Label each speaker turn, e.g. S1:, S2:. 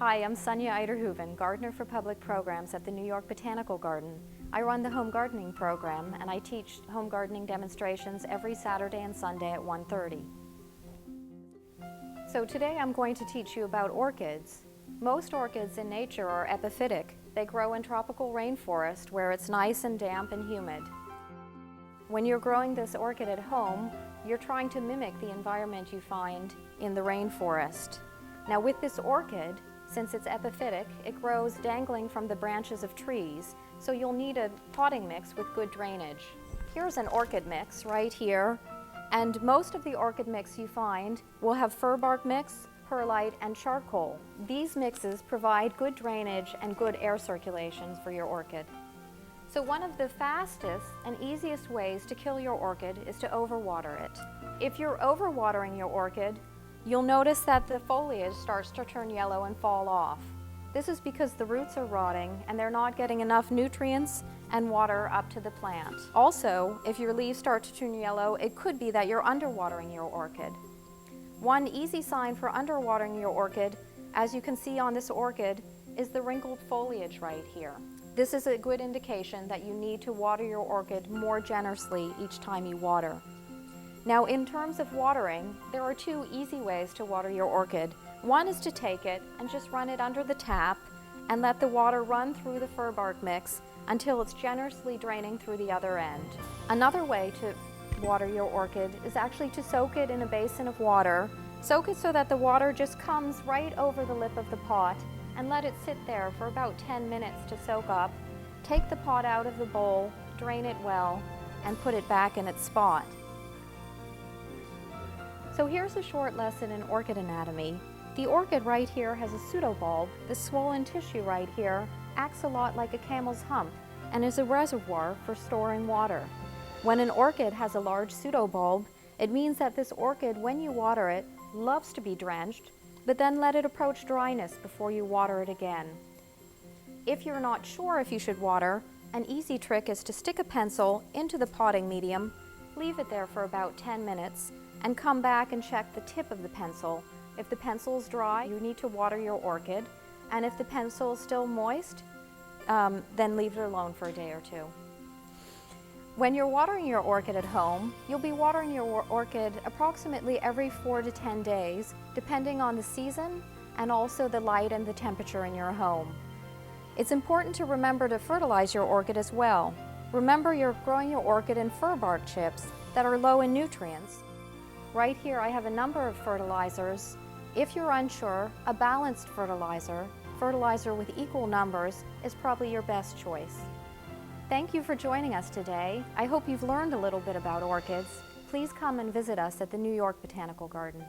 S1: Hi, I'm Sonia Uyterhoeven, Gardener for Public Programs at the New York Botanical Garden. I run the home gardening program and I teach home gardening demonstrations every Saturday and Sunday at 1:30. So today I'm going to teach you about orchids. Most orchids in nature are epiphytic. They grow in tropical rainforest where it's nice and damp and humid. When you're growing this orchid at home, you're trying to mimic the environment you find in the rainforest. Now with this orchid, since it's epiphytic, it grows dangling from the branches of trees, so you'll need a potting mix with good drainage. Here's an orchid mix right here, and most of the orchid mix you find will have fir bark mix, perlite, and charcoal. These mixes provide good drainage and good air circulation for your orchid. So one of the fastest and easiest ways to kill your orchid is to overwater it. If you're overwatering your orchid, you'll notice that the foliage starts to turn yellow and fall off. This is because the roots are rotting and they're not getting enough nutrients and water up to the plant. Also, if your leaves start to turn yellow, it could be that you're underwatering your orchid. One easy sign for underwatering your orchid, as you can see on this orchid, is the wrinkled foliage right here. This is a good indication that you need to water your orchid more generously each time you water. Now, in terms of watering, there are two easy ways to water your orchid. One is to take it and just run it under the tap and let the water run through the fir bark mix until it's generously draining through the other end. Another way to water your orchid is actually to soak it in a basin of water. Soak it so that the water just comes right over the lip of the pot and let it sit there for about 10 minutes to soak up. Take the pot out of the bowl, drain it well, and put it back in its spot. So here's a short lesson in orchid anatomy. The orchid right here has a pseudobulb. The swollen tissue right here acts a lot like a camel's hump and is a reservoir for storing water. When an orchid has a large pseudobulb, it means that this orchid, when you water it, loves to be drenched, but then let it approach dryness before you water it again. If you're not sure if you should water, an easy trick is to stick a pencil into the potting medium, leave it there for about 10 minutes, and come back and check the tip of the pencil. If the pencil is dry, you need to water your orchid, and if the pencil is still moist, then leave it alone for a day or two. When you're watering your orchid at home, you'll be watering your orchid approximately every 4 to 10 days, depending on the season and also the light and the temperature in your home. It's important to remember to fertilize your orchid as well. Remember, you're growing your orchid in fir bark chips that are low in nutrients. Right here I have a number of fertilizers. If you're unsure, a balanced fertilizer with equal numbers, is probably your best choice. Thank you for joining us today. I hope you've learned a little bit about orchids. Please come and visit us at the New York Botanical Garden.